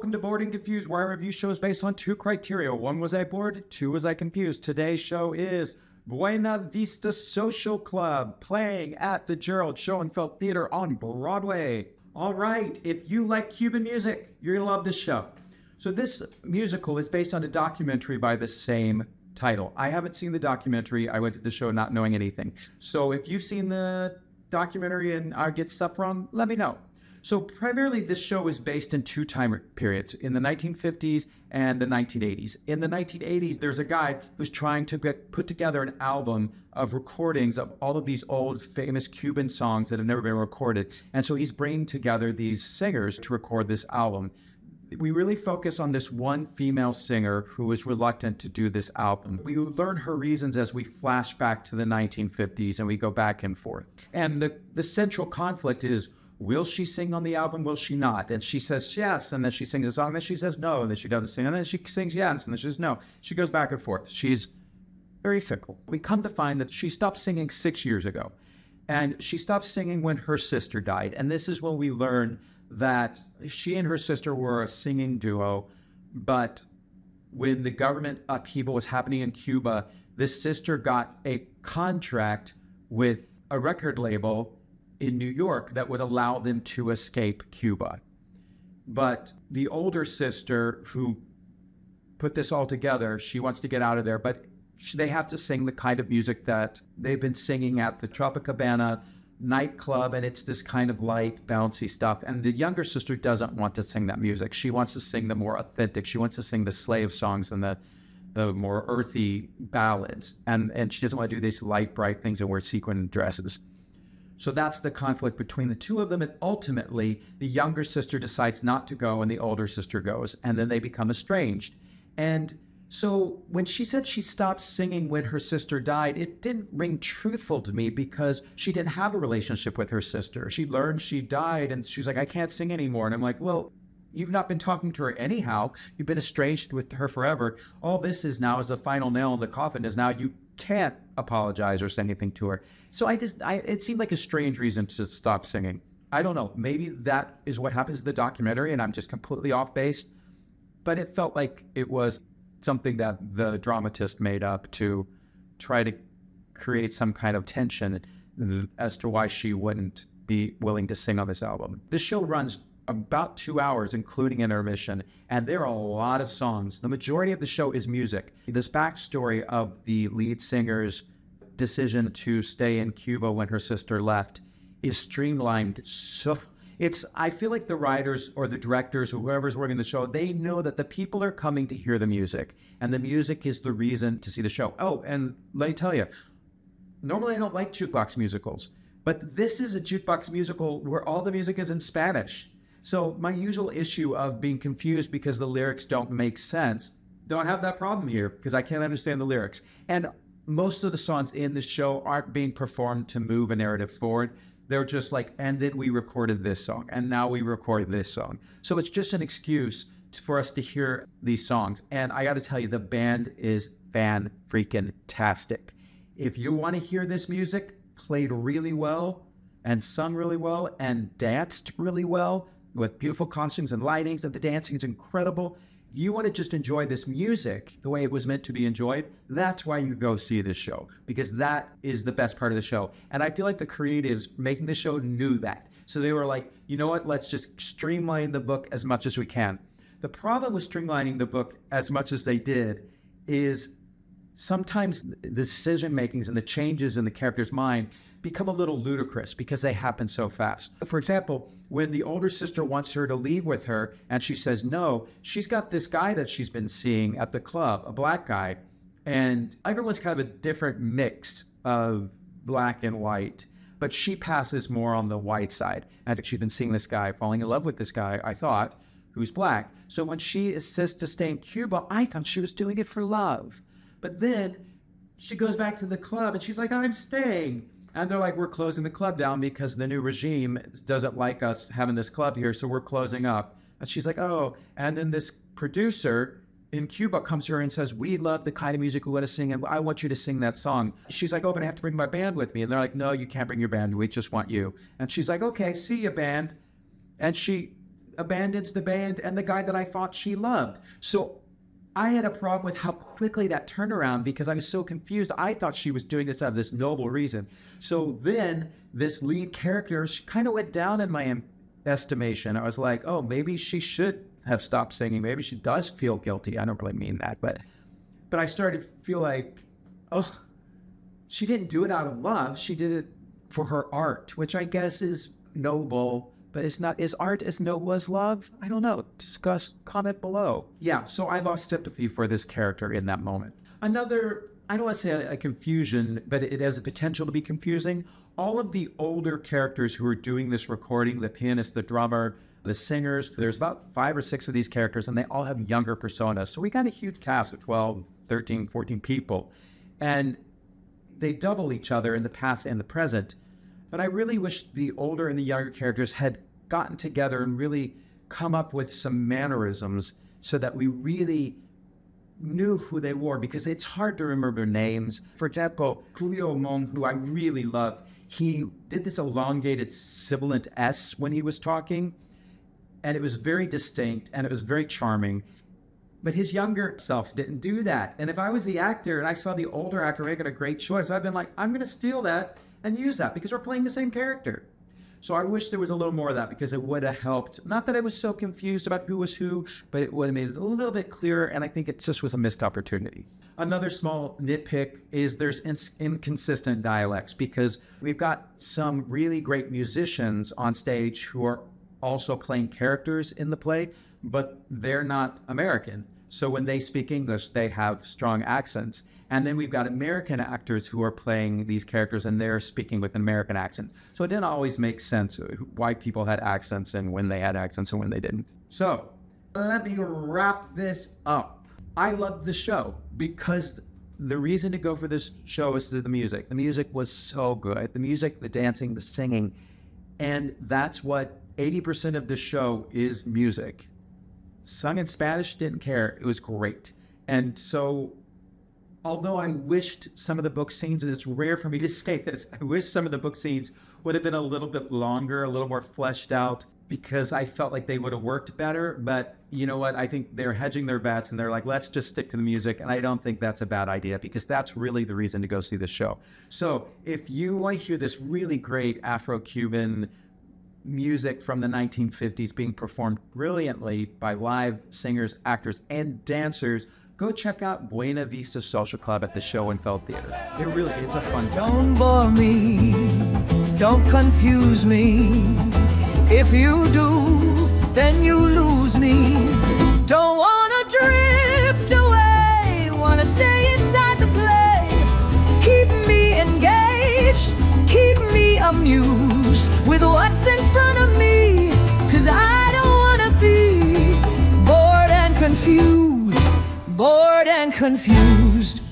Welcome to Bored and Confused, where I review shows based on two criteria. One, was I bored? Two, was I confused? Today's show is Buena Vista Social Club, playing at the Gerald Schoenfeld Theater on Broadway. All right, if you like Cuban music, you're going to love this show. So this musical is based on a documentary by the same title. I haven't seen the documentary. I went to the show not knowing anything. So if you've seen the documentary and I get stuff wrong, let me know. So primarily this show is based in two time periods, in the 1950s and the 1980s. In the 1980s, there's a guy who's trying to put together an album of recordings of all of these old famous Cuban songs that have never been recorded. And so he's bringing together these singers to record this album. We really focus on this one female singer who was reluctant to do this album. We learn her reasons as we flash back to the 1950s and we go back and forth. And the central conflict is, will she sing on the album? Will she not? And she says yes, and then she sings a song, and then she says no, and then she doesn't sing, and then she sings yes, and then she says no. She goes back and forth. She's very fickle. We come to find that she stopped singing 6 years ago, and she stopped singing when her sister died. And this is when we learn that she and her sister were a singing duo, but when the government upheaval was happening in Cuba, this sister got a contract with a record label in New York that would allow them to escape Cuba. But the older sister who put this all together, she wants to get out of there, but they have to sing the kind of music that they've been singing at the Copacabana nightclub, and it's this kind of light, bouncy stuff. And the younger sister doesn't want to sing that music. She wants to sing the more authentic. She wants to sing the slave songs and the more earthy ballads. And she doesn't want to do these light, bright things and wear sequin dresses. So that's the conflict between the two of them, and ultimately the younger sister decides not to go and the older sister goes, and then they become estranged. And so when she said she stopped singing when her sister died, it didn't ring truthful to me because she didn't have a relationship with her sister. She learned she died and she's like, I can't sing anymore. And I'm like, well, you've not been talking to her anyhow. You've been estranged with her forever. All this is now is the final nail in the coffin is now you can't apologize or say anything to her. So it seemed like a strange reason to stop singing. I don't know. Maybe that is what happens in the documentary and I'm just completely off base. But it felt like it was something that the dramatist made up to try to create some kind of tension as to why she wouldn't be willing to sing on this album. This show runs about 2 hours, including intermission, and there are a lot of songs. The majority of the show is music. This backstory of the lead singer's decision to stay in Cuba when her sister left is streamlined. So I feel like the writers or the directors or whoever's working the show, they know that the people are coming to hear the music, and the music is the reason to see the show. Oh, and let me tell you, normally I don't like jukebox musicals, but this is a jukebox musical where all the music is in Spanish. So my usual issue of being confused because the lyrics don't make sense, don't have that problem here because I can't understand the lyrics. And most of the songs in the show aren't being performed to move a narrative forward. They're just like, and then we recorded this song, and now we recorded this song. So it's just an excuse for us to hear these songs. And I got to tell you, the band is fan-freaking-tastic. If you want to hear this music played really well and sung really well and danced really well with beautiful costumes and lightings, and the dancing is incredible. If you want to just enjoy this music the way it was meant to be enjoyed, that's why you go see this show, because that is the best part of the show. And I feel like the creatives making the show knew that. So they were like, you know what, let's just streamline the book as much as we can. The problem with streamlining the book as much as they did is sometimes the decision makings and the changes in the character's mind become a little ludicrous because they happen so fast. For example, when the older sister wants her to leave with her and she says no, she's got this guy that she's been seeing at the club, a black guy, and everyone's kind of a different mix of black and white, but she passes more on the white side. And she's been seeing this guy, falling in love with this guy, I thought, who's black. So when she insists to stay in Cuba, I thought she was doing it for love. But then she goes back to the club and she's like, I'm staying. And they're like, we're closing the club down because the new regime doesn't like us having this club here, so we're closing up. And she's like, oh. And then this producer in Cuba comes to her and says, we love the kind of music we want to sing, and I want you to sing that song. She's like, oh, but I have to bring my band with me. And they're like, no, you can't bring your band. We just want you. And she's like, okay, see you, band. And she abandons the band and the guy that I thought she loved. So I had a problem with how quickly that turned around because I was so confused. I thought she was doing this out of this noble reason. So then this lead character kind of went down in my estimation. I was like, oh, maybe she should have stopped singing. Maybe she does feel guilty. I don't really mean that, but I started to feel like, oh, she didn't do it out of love. She did it for her art, which I guess is noble. But it's not, is art as noble as love? I don't know. Discuss, comment below. Yeah, so I lost sympathy for this character in that moment. Another, I don't want to say a confusion, but it has a potential to be confusing. All of the older characters who are doing this recording, the pianist, the drummer, the singers, there's about 5 or 6 of these characters, and they all have younger personas. So we got a huge cast of 12, 13, 14 people. And they double each other in the past and the present. But I really wish the older and the younger characters had gotten together and really come up with some mannerisms so that we really knew who they were, because it's hard to remember names. For example, Julio Mon, who I really loved, he did this elongated sibilant S when he was talking, and it was very distinct and it was very charming. But his younger self didn't do that. And if I was the actor and I saw the older actor making a great choice, I'd been like, I'm going to steal that and use that because we're playing the same character. So I wish there was a little more of that because it would have helped. Not that I was so confused about who was who, but it would have made it a little bit clearer, and I think it just was a missed opportunity. Another small nitpick is there's inconsistent dialects because we've got some really great musicians on stage who are also playing characters in the play, but they're not American. So when they speak English, they have strong accents. And then we've got American actors who are playing these characters and they're speaking with an American accent. So it didn't always make sense why people had accents and when they had accents and when they didn't. So let me wrap this up. I loved the show because the reason to go for this show is the music. The music was so good. The music, the dancing, the singing. And that's what 80% of the show is music. Sung in Spanish, didn't care. It was great. And so, although I wished some of the book scenes, and it's rare for me to say this, I wish some of the book scenes would have been a little bit longer, a little more fleshed out, because I felt like they would have worked better. But you know what? I think they're hedging their bets and they're like, let's just stick to the music. And I don't think that's a bad idea because that's really the reason to go see this show. So if you want to hear this really great Afro-Cuban music from the 1950s being performed brilliantly by live singers, actors, and dancers, go check out Buena Vista Social Club at the Schoenfeld Theater. It's a fun time. Don't bore me, don't confuse me. If you do, then you lose me. Don't wanna drift away, wanna stay inside the play. Keep me engaged, keep me amused with what's in front of me, 'cause I don't wanna be bored and confused, bored and confused.